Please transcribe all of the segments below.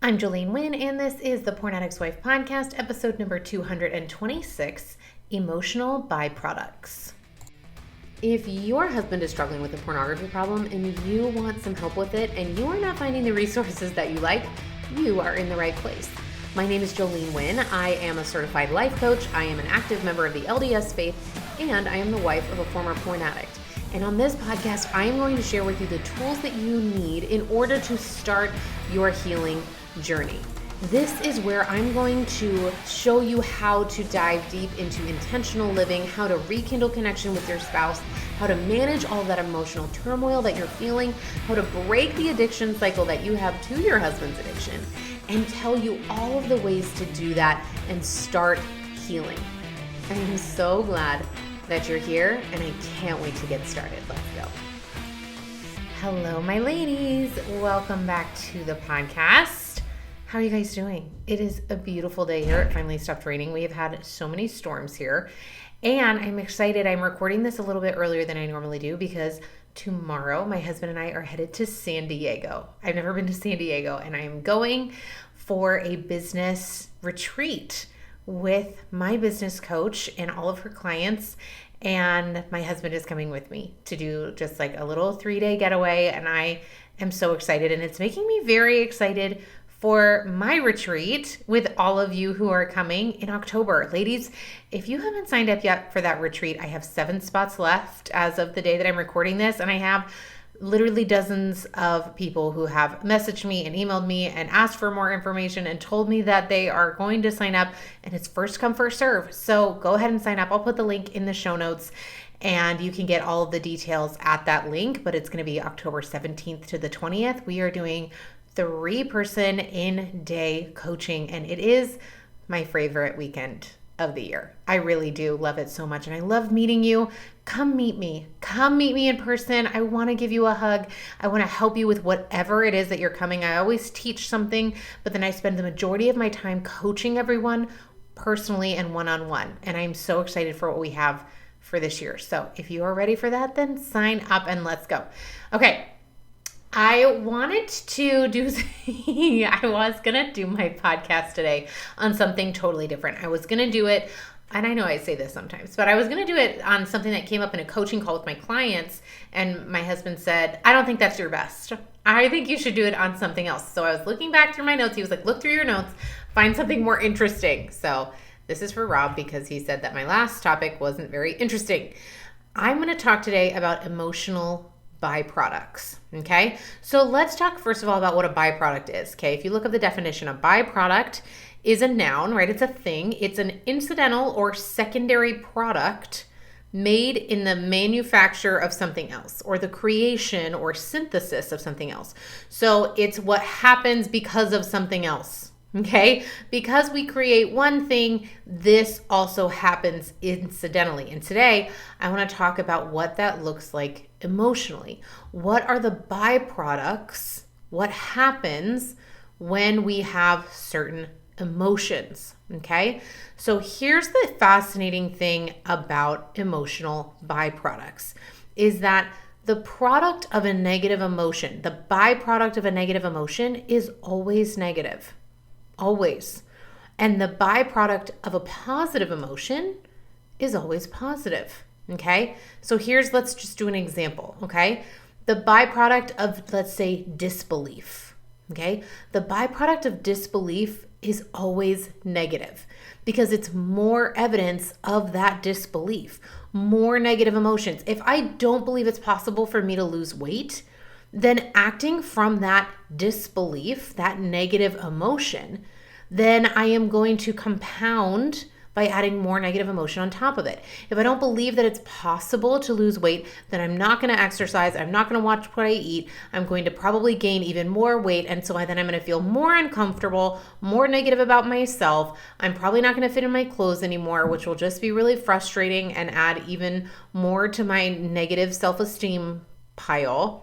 I'm Jolene Wynn, and this is the Porn Addict's Wife podcast, episode number 226, Emotional Byproducts. If your husband is struggling with a pornography problem and you want some help with it and you are not finding the resources that you like, you are in the right place. My name is Jolene Wynn. I am a certified life coach. I am an active member of the LDS faith, and I am the wife of a former porn addict. And on this podcast, I am going to share with you the tools that you need in order to start your healing journey. This is where I'm going to show you how to dive deep into intentional living, how to rekindle connection with your spouse, how to manage all that emotional turmoil that you're feeling, how to break the addiction cycle that you have to your husband's addiction, and tell you all of the ways to do that and start healing. I am so glad that you're here, and I can't wait to get started. Let's go. Hello, my ladies. Welcome back to the podcast. How are you guys doing? It is a beautiful day here. It finally stopped raining. We have had so many storms here, and I'm excited. I'm recording this a little bit earlier than I normally do because tomorrow my husband and I are headed to San Diego. I've never been to San Diego, and I am going for a business retreat with my business coach and all of her clients, and my husband is coming with me to do just like a little 3-day getaway, and I am so excited, and it's making me very excited for my retreat with all of you who are coming in October. Ladies, if you haven't signed up yet for that retreat, I have 7 spots left as of the day that I'm recording this, and I have literally dozens of people who have messaged me and emailed me and asked for more information and told me that they are going to sign up, and it's first come, first serve. So go ahead and sign up. I'll put the link in the show notes and you can get all of the details at that link, but it's going to be October 17th to the 20th. We are doing 3-person in-day coaching, and it is my favorite weekend of the year. I really do love it so much, and I love meeting you. Come meet me. Come meet me in person. I want to give you a hug. I want to help you with whatever it is that you're coming. I always teach something, but then I spend the majority of my time coaching everyone personally and one-on-one, and I'm so excited for what we have for this year. So if you are ready for that, then sign up and let's go. Okay. I wanted to do, I was going to do my podcast today on something totally different. I was going to do it, and I know I say this sometimes, but I was going to do it on something that came up in a coaching call with my clients, and my husband said, I don't think that's your best. I think you should do it on something else. So I was looking back through my notes. He was like, look through your notes, find something more interesting. So this is for Rob because he said that my last topic wasn't very interesting. I'm going to talk today about emotional byproducts. Okay. So let's talk first of all about what a byproduct is. Okay. If you look up the definition, a byproduct is a noun, right? It's a thing. It's an incidental or secondary product made in the manufacture of something else or the creation or synthesis of something else. So it's what happens because of something else. Okay, because we create one thing, this also happens incidentally. And today I want to talk about what that looks like emotionally. What are the byproducts? What happens when we have certain emotions? Okay, so here's the fascinating thing about emotional byproducts is that the product of a negative emotion, the byproduct of a negative emotion is always negative. Always. And the byproduct of a positive emotion is always positive. Okay. So let's just do an example. Okay. The byproduct of, let's say, disbelief. Okay. The byproduct of disbelief is always negative because it's more evidence of that disbelief, more negative emotions. If I don't believe it's possible for me to lose weight, then acting from that disbelief, that negative emotion, then I am going to compound by adding more negative emotion on top of it. If I don't believe that it's possible to lose weight, then I'm not going to exercise. I'm not going to watch what I eat. I'm going to probably gain even more weight. And so then I'm going to feel more uncomfortable, more negative about myself. I'm probably not going to fit in my clothes anymore, which will just be really frustrating and add even more to my negative self-esteem pile.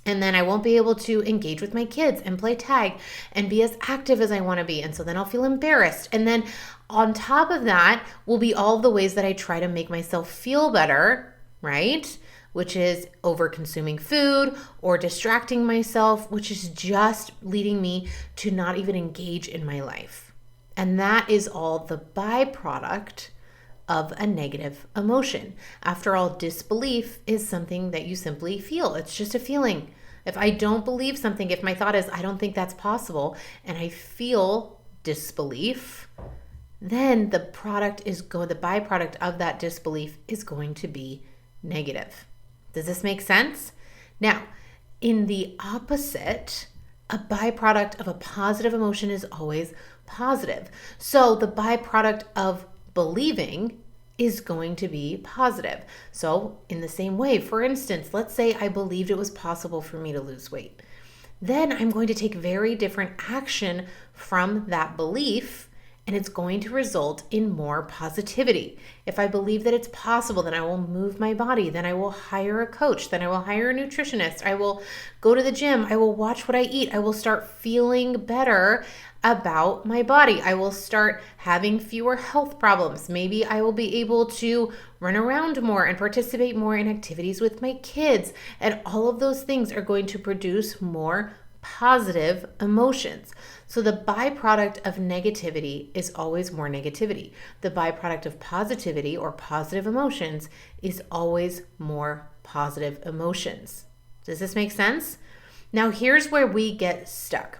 And then I won't be able to engage with my kids and play tag and be as active as I want to be. And so then I'll feel embarrassed. And then on top of that will be all the ways that I try to make myself feel better, right? which is over consuming food or distracting myself, which is just leading me to not even engage in my life. And that is all the byproduct of a negative emotion. After all, disbelief is something that you simply feel. It's just a feeling. If I don't believe something, if my thought is, I don't think that's possible, and I feel disbelief, then the byproduct of that disbelief is going to be negative. Does this make sense? Now, in the opposite, a byproduct of a positive emotion is always positive. So the byproduct of believing is going to be positive. So in the same way, for instance, let's say I believed it was possible for me to lose weight. Then I'm going to take very different action from that belief, and it's going to result in more positivity. If I believe that it's possible, then I will move my body, then I will hire a coach, then I will hire a nutritionist, I will go to the gym, I will watch what I eat, I will start feeling better about my body. I will start having fewer health problems. Maybe I will be able to run around more and participate more in activities with my kids. And all of those things are going to produce more positive emotions. So the byproduct of negativity is always more negativity. The byproduct of positivity or positive emotions is always more positive emotions. Does this make sense? Now here's where we get stuck.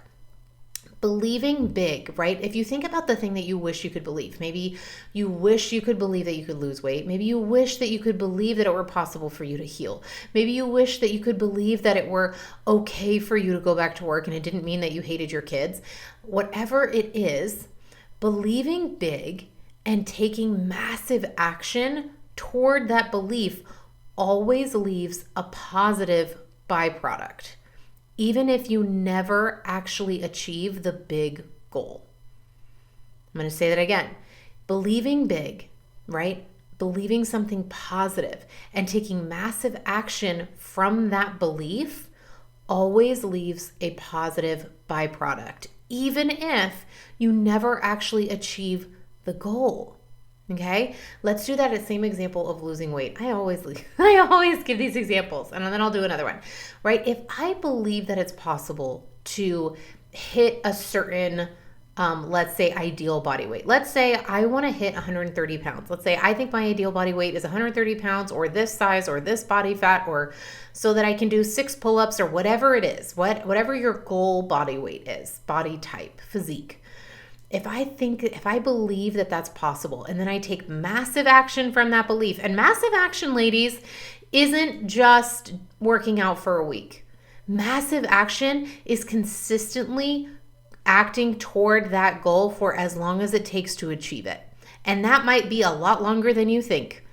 Believing big, right? If you think about the thing that you wish you could believe, maybe you wish you could believe that you could lose weight. Maybe you wish that you could believe that it were possible for you to heal. Maybe you wish that you could believe that it were okay for you to go back to work and it didn't mean that you hated your kids. Whatever it is, believing big and taking massive action toward that belief always leaves a positive byproduct, even if you never actually achieve the big goal. I'm going to say that again. Believing big, right? Believing something positive and taking massive action from that belief always leaves a positive byproduct, even if you never actually achieve the goal. Okay, let's do that same example of losing weight. I always give these examples, and then I'll do another one, right? If I believe that it's possible to hit a certain, let's say, ideal body weight. Let's say I want to hit 130 pounds. Let's say I think my ideal body weight is 130 pounds or this size or this body fat, or so that I can do 6 pull-ups or whatever it is, whatever your goal body weight is, body type, physique. If I believe that that's possible, and then I take massive action from that belief, and massive action, ladies, isn't just working out for a week. Massive action is consistently acting toward that goal for as long as it takes to achieve it. And that might be a lot longer than you think.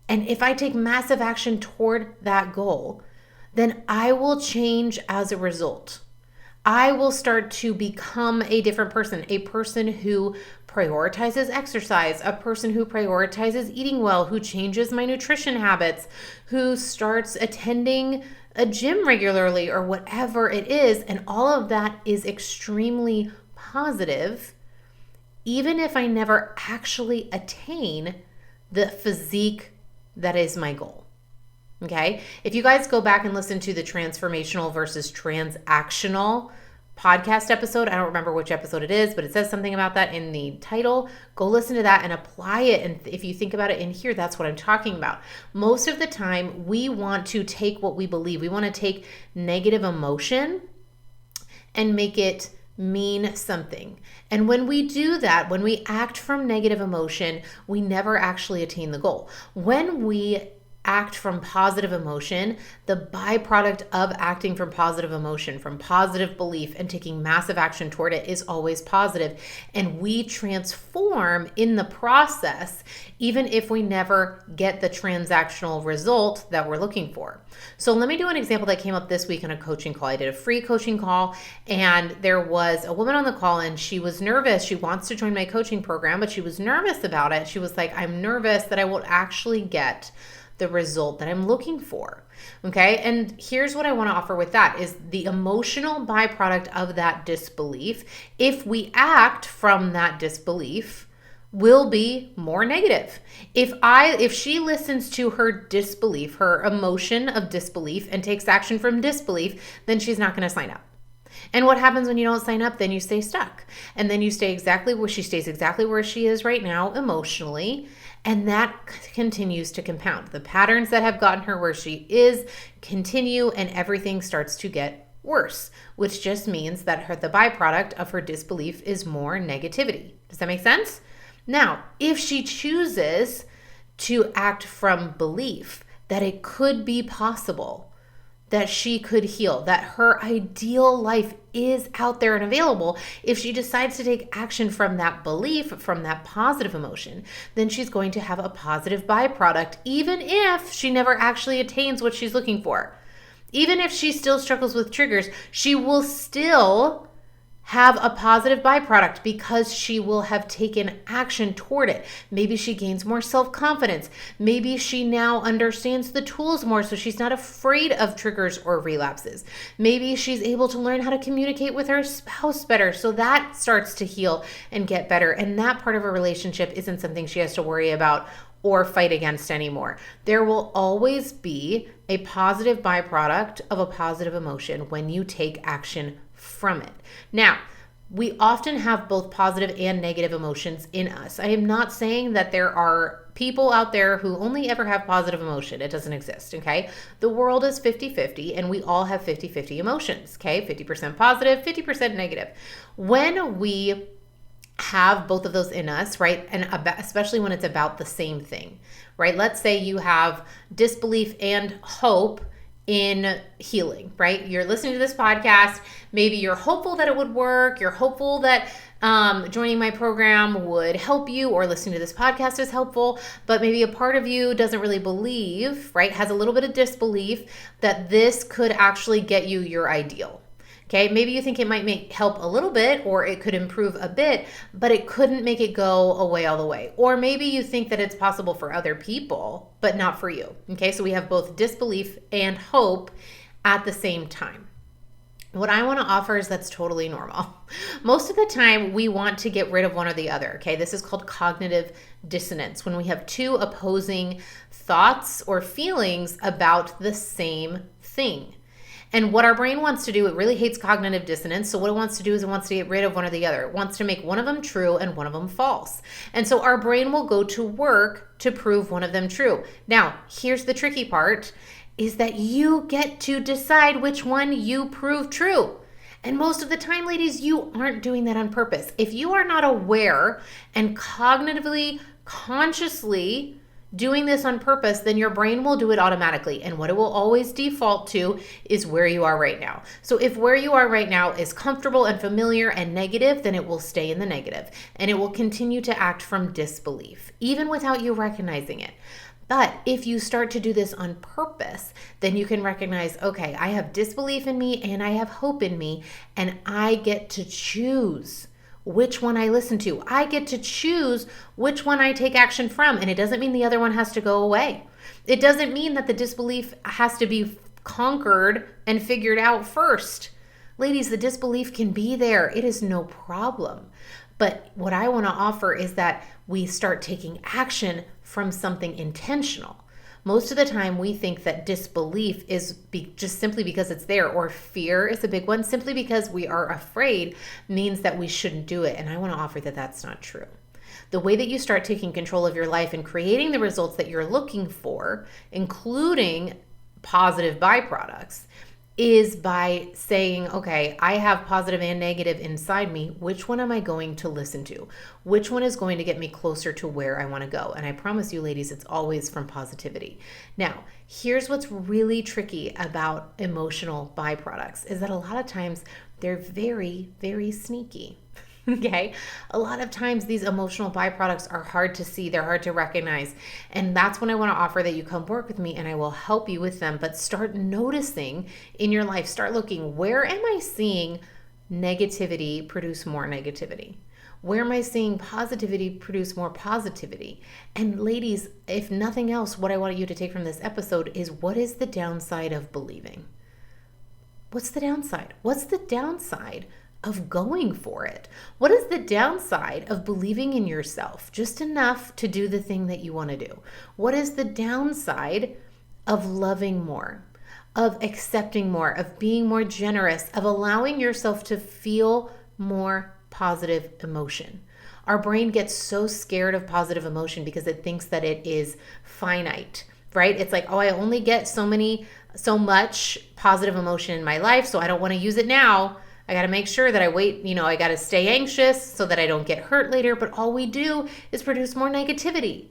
And if I take massive action toward that goal, then I will change as a result. I will start to become a different person, a person who prioritizes exercise, a person who prioritizes eating well, who changes my nutrition habits, who starts attending a gym regularly or whatever it is. And all of that is extremely positive, even if I never actually attain the physique that is my goal. Okay, if you guys go back and listen to the transformational versus transactional podcast episode, I don't remember which episode it is, but it says something about that in the title. Go listen to that and apply it. And if you think about it in here, that's what I'm talking about. Most of the time, we want to take what we believe. We want to take negative emotion and make it mean something. And when we do that, when we act from negative emotion, we never actually attain the goal. When we act from positive emotion, the byproduct of acting from positive emotion, from positive belief and taking massive action toward it is always positive. And we transform in the process, even if we never get the transactional result that we're looking for. So let me do an example that came up this week in a coaching call. I did a free coaching call, and there was a woman on the call, and she was nervous. She wants to join my coaching program, but she was nervous about it. She was like, I'm nervous that I won't actually get the result that I'm looking for. Okay. And here's what I want to offer with that is the emotional byproduct of that disbelief. If we act from that disbelief, will be more negative. If she listens to her disbelief, her emotion of disbelief, and takes action from disbelief, then she's not going to sign up. And what happens when you don't sign up? Then you stay stuck. And then she stays exactly where she is right now emotionally. And that continues to compound. The patterns that have gotten her where she is continue, and everything starts to get worse, which just means that the byproduct of her disbelief is more negativity. Does that make sense? Now, if she chooses to act from belief that it could be possible, that she could heal, that her ideal life is out there and available, if she decides to take action from that belief, from that positive emotion, then she's going to have a positive byproduct, even if she never actually attains what she's looking for. Even if she still struggles with triggers, she will still have a positive byproduct because she will have taken action toward it. Maybe she gains more self-confidence. Maybe she now understands the tools more, so she's not afraid of triggers or relapses. Maybe she's able to learn how to communicate with her spouse better, so that starts to heal and get better. And that part of a relationship isn't something she has to worry about or fight against anymore. There will always be a positive byproduct of a positive emotion when you take action from it. Now, we often have both positive and negative emotions in us. I am not saying that there are people out there who only ever have positive emotion. It doesn't exist, okay? The world is 50-50, and we all have 50-50 emotions, okay? 50% positive, 50% negative. When we have both of those in us, right? And especially when it's about the same thing, right? Let's say you have disbelief and hope in healing, right? You're listening to this podcast. Maybe you're hopeful that it would work. You're hopeful that joining my program would help you, or listening to this podcast is helpful, but maybe a part of you doesn't really believe, right? Has a little bit of disbelief that this could actually get you your ideal. Okay, maybe you think it might help a little bit, or it could improve a bit, but it couldn't make it go away all the way. Or maybe you think that it's possible for other people, but not for you. Okay, so we have both disbelief and hope at the same time. What I want to offer is that's totally normal. Most of the time, we want to get rid of one or the other. Okay, this is called cognitive dissonance, when we have two opposing thoughts or feelings about the same thing. And what our brain wants to do, it really hates cognitive dissonance. So what it wants to do is it wants to get rid of one or the other. It wants to make one of them true and one of them false. And so our brain will go to work to prove one of them true. Now, here's the tricky part, is that you get to decide which one you prove true. And most of the time, ladies, you aren't doing that on purpose. If you are not aware and cognitively, consciously doing this on purpose, then your brain will do it automatically. And what it will always default to is where you are right now. So if where you are right now is comfortable and familiar and negative, then it will stay in the negative. And it will continue to act from disbelief, even without you recognizing it. But if you start to do this on purpose, then you can recognize, okay, I have disbelief in me and I have hope in me, and I get to choose which one I listen to. I get to choose which one I take action from. And it doesn't mean the other one has to go away. It doesn't mean that the disbelief has to be conquered and figured out first. Ladies, the disbelief can be there. It is no problem. But what I want to offer is that we start taking action from something intentional. Most of the time, we think that disbelief is just simply because it's there, or fear is a big one. Simply because we are afraid means that we shouldn't do it. And I want to offer that that's not true. The way that you start taking control of your life and creating the results that you're looking for, including positive byproducts, is by saying, okay, I have positive and negative inside me. Which one am I going to listen to? Which one is going to get me closer to where I want to go? And I promise you, ladies, it's always from positivity. Now, here's what's really tricky about emotional byproducts is that a lot of times they're very, very sneaky. Okay. A lot of times these emotional byproducts are hard to see. They're hard to recognize. And that's when I want to offer that you come work with me and I will help you with them. But start noticing in your life, start looking, where am I seeing negativity produce more negativity? Where am I seeing positivity produce more positivity? And ladies, if nothing else, what I want you to take from this episode is, what is the downside of believing? What's the downside? What's the downside of going for it? What is the downside of believing in yourself just enough to do the thing that you want to do? What is the downside of loving more, of accepting more, of being more generous, of allowing yourself to feel more positive emotion? Our brain gets so scared of positive emotion because it thinks that it is finite, right? It's like, oh, I only get so much positive emotion in my life, so I don't want to use it now. I got to make sure that I wait, I got to stay anxious so that I don't get hurt later. But all we do is produce more negativity,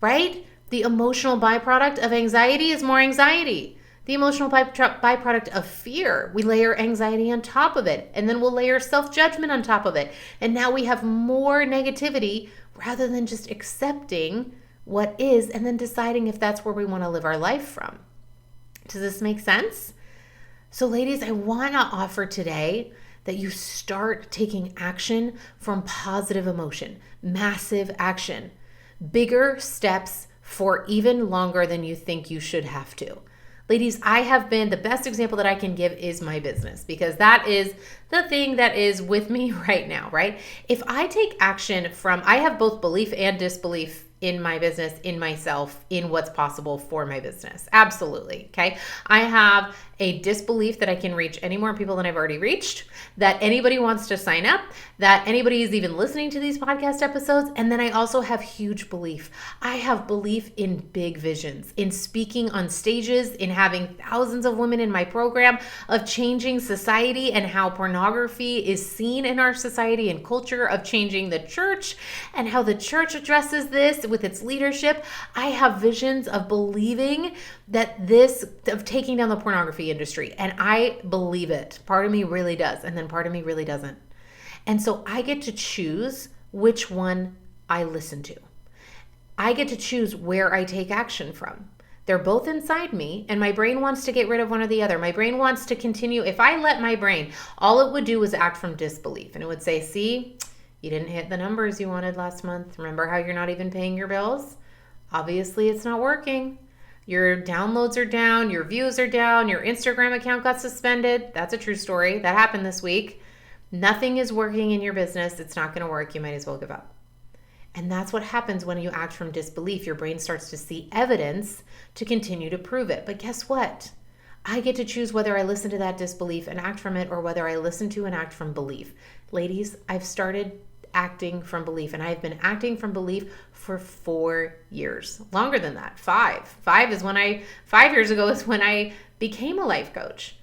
right? The emotional byproduct of anxiety is more anxiety. The emotional byproduct of fear, we layer anxiety on top of it, and then we'll layer self-judgment on top of it. And now we have more negativity rather than just accepting what is and then deciding if that's where we want to live our life from. Does this make sense? So ladies, I want to offer today that you start taking action from positive emotion, massive action, bigger steps for even longer than you think you should have to. Ladies, the best example that I can give is my business, because that is the thing that is with me right now, right? If I take action I have both belief and disbelief in my business, in myself, in what's possible for my business. Absolutely. Okay. I have a disbelief that I can reach any more people than I've already reached, that anybody wants to sign up, that anybody is even listening to these podcast episodes. And then I also have huge belief. I have belief in big visions, in speaking on stages, in having thousands of women in my program, of changing society and how pornography is seen in our society and culture, of changing the church and how the church addresses this with its leadership. I have visions of believing of taking down the pornography industry. And I believe it. Part of me really does. And then part of me really doesn't. And so I get to choose which one I listen to. I get to choose where I take action from. They're both inside me, and my brain wants to get rid of one or the other. My brain wants to continue. If I let my brain, all it would do was act from disbelief. And it would say, see, you didn't hit the numbers you wanted last month. Remember how you're not even paying your bills? Obviously, it's not working. Your downloads are down, your views are down, your Instagram account got suspended. That's a true story. That happened this week. Nothing is working in your business. It's not going to work. You might as well give up. And that's what happens when you act from disbelief. Your brain starts to see evidence to continue to prove it. But guess what? I get to choose whether I listen to that disbelief and act from it, or whether I listen to and act from belief. Ladies, I've started acting from belief, and I've been acting from belief for 4 years. Longer than that, 5. 5 years ago is when I became a life coach.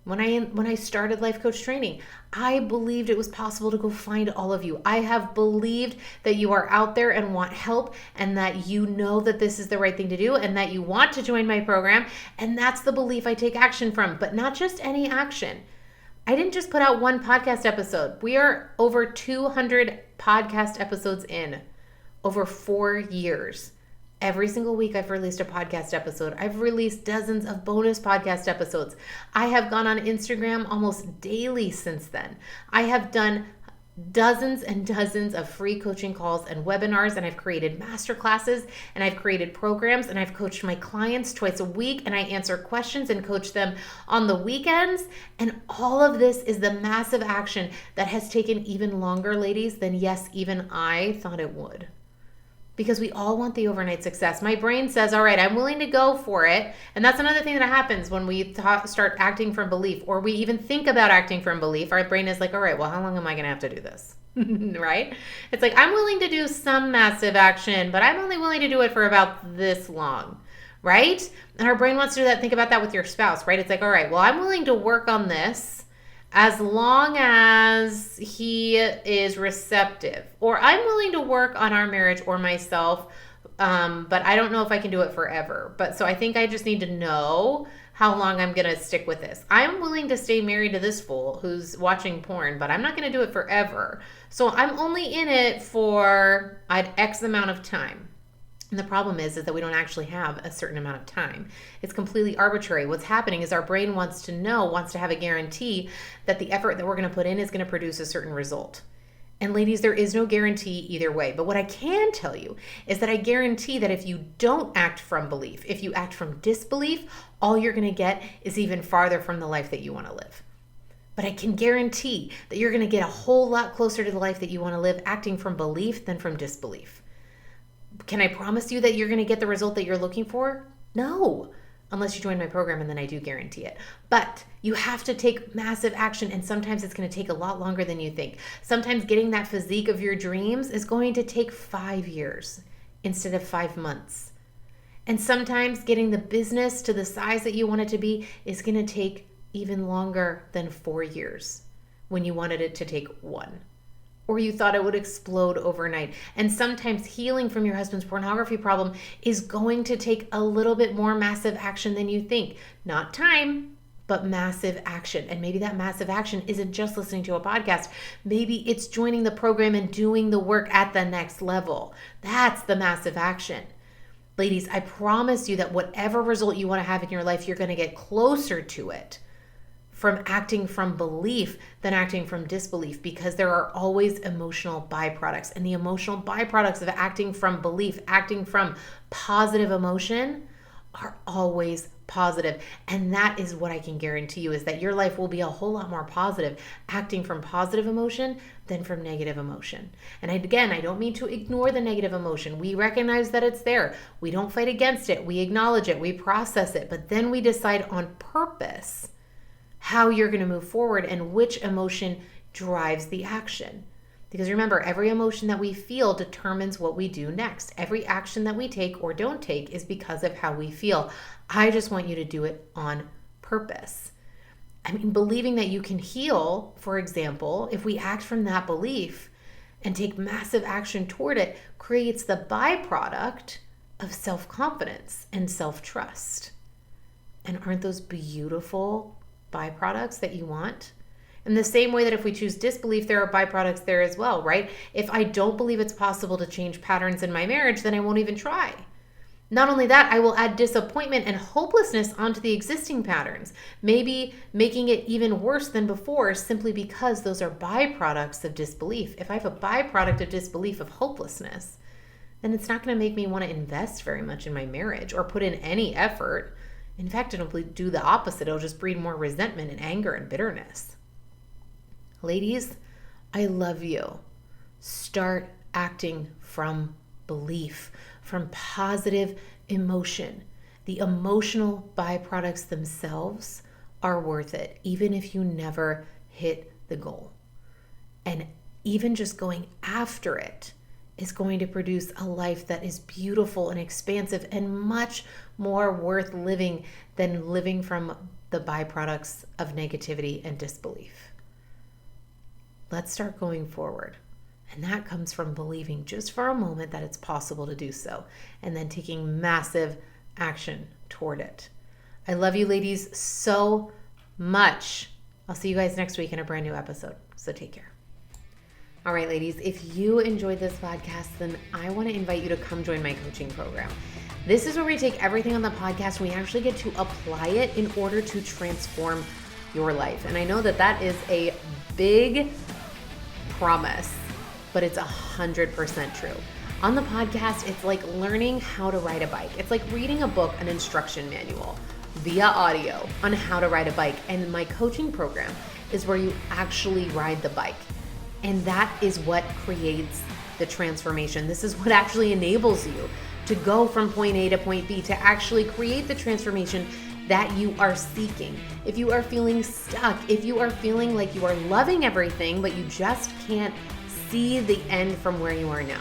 When I started life coach training, I believed it was possible to go find all of you. I have believed that you are out there and want help, and that you know that this is the right thing to do, and that you want to join my program. And that's the belief I take action from, but not just any action. I didn't just put out one podcast episode. We are over 200 podcast episodes in over 4 years. Every single week I've released a podcast episode. I've released dozens of bonus podcast episodes. I have gone on Instagram almost daily since then. I have done dozens and dozens of free coaching calls and webinars, and I've created masterclasses, and I've created programs, and I've coached my clients twice a week, and I answer questions and coach them on the weekends. And all of this is the massive action that has taken even longer, ladies, than yes, even I thought it would. Because we all want the overnight success. My brain says, all right, I'm willing to go for it. And that's another thing that happens when we start acting from belief, or we even think about acting from belief. Our brain is like, all right, well, how long am I going to have to do this? Right? It's like, I'm willing to do some massive action, but I'm only willing to do it for about this long. Right? And our brain wants to do that. Think about that with your spouse, right? It's like, all right, well, I'm willing to work on this as long as he is receptive, or I'm willing to work on our marriage or myself, but I don't know if I can do it forever. But so I think I just need to know how long I'm going to stick with this. I'm willing to stay married to this fool who's watching porn, but I'm not going to do it forever. So I'm only in it for an X amount of time. And the problem is that we don't actually have a certain amount of time. It's completely arbitrary. What's happening is our brain wants to have a guarantee that the effort that we're going to put in is going to produce a certain result. And ladies, there is no guarantee either way. But what I can tell you is that I guarantee that if you don't act from belief, if you act from disbelief, all you're going to get is even farther from the life that you want to live. But I can guarantee that you're going to get a whole lot closer to the life that you want to live acting from belief than from disbelief. Can I promise you that you're going to get the result that you're looking for? No, unless you join my program, and then I do guarantee it. But you have to take massive action, and sometimes it's going to take a lot longer than you think. Sometimes getting that physique of your dreams is going to take 5 years instead of 5 months. And sometimes getting the business to the size that you want it to be is going to take even longer than 4 years when you wanted it to take 1. Or you thought it would explode overnight. And sometimes healing from your husband's pornography problem is going to take a little bit more massive action than you think. Not time, but massive action. And maybe that massive action isn't just listening to a podcast. Maybe it's joining the program and doing the work at the next level. That's the massive action. Ladies, I promise you that whatever result you want to have in your life, you're going to get closer to it from acting from belief than acting from disbelief, because there are always emotional byproducts. And the emotional byproducts of acting from belief, acting from positive emotion, are always positive. And that is what I can guarantee you, is that your life will be a whole lot more positive acting from positive emotion than from negative emotion. And again, I don't mean to ignore the negative emotion. We recognize that it's there. We don't fight against it. We acknowledge it. We process it. But then we decide on purpose how you're going to move forward and which emotion drives the action. Because remember, every emotion that we feel determines what we do next. Every action that we take or don't take is because of how we feel. I just want you to do it on purpose. I mean, believing that you can heal, for example, if we act from that belief and take massive action toward it, creates the byproduct of self-confidence and self-trust. And aren't those beautiful byproducts that you want? In the same way that if we choose disbelief, there are byproducts there as well, right? If I don't believe it's possible to change patterns in my marriage, then I won't even try. Not only that, I will add disappointment and hopelessness onto the existing patterns, maybe making it even worse than before, simply because those are byproducts of disbelief. If I have a byproduct of disbelief of hopelessness, then it's not going to make me want to invest very much in my marriage or put in any effort. In fact, it'll do the opposite. It'll just breed more resentment and anger and bitterness. Ladies, I love you. Start acting from belief, from positive emotion. The emotional byproducts themselves are worth it, even if you never hit the goal. And even just going after it is going to produce a life that is beautiful and expansive and much more worth living than living from the byproducts of negativity and disbelief. Let's start going forward. And that comes from believing just for a moment that it's possible to do so, and then taking massive action toward it. I love you, ladies, so much. I'll see you guys next week in a brand new episode. So take care. All right, ladies, if you enjoyed this podcast, then I want to invite you to come join my coaching program. This is where we take everything on the podcast and we actually get to apply it in order to transform your life. And I know that that is a big promise, but it's 100% true. On the podcast, it's like learning how to ride a bike. It's like reading a book, an instruction manual via audio on how to ride a bike. And my coaching program is where you actually ride the bike. And that is what creates the transformation. This is what actually enables you to go from point A to point B, to actually create the transformation that you are seeking. If you are feeling stuck, if you are feeling like you are loving everything, but you just can't see the end from where you are now,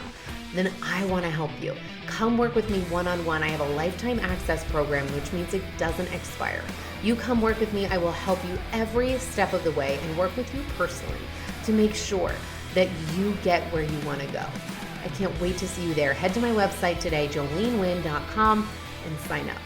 then I want to help you. Come work with me one-on-one. I have a lifetime access program, which means it doesn't expire. You come work with me, I will help you every step of the way and work with you personally to make sure that you get where you want to go. I can't wait to see you there. Head to my website today, jolenewind.com, and sign up.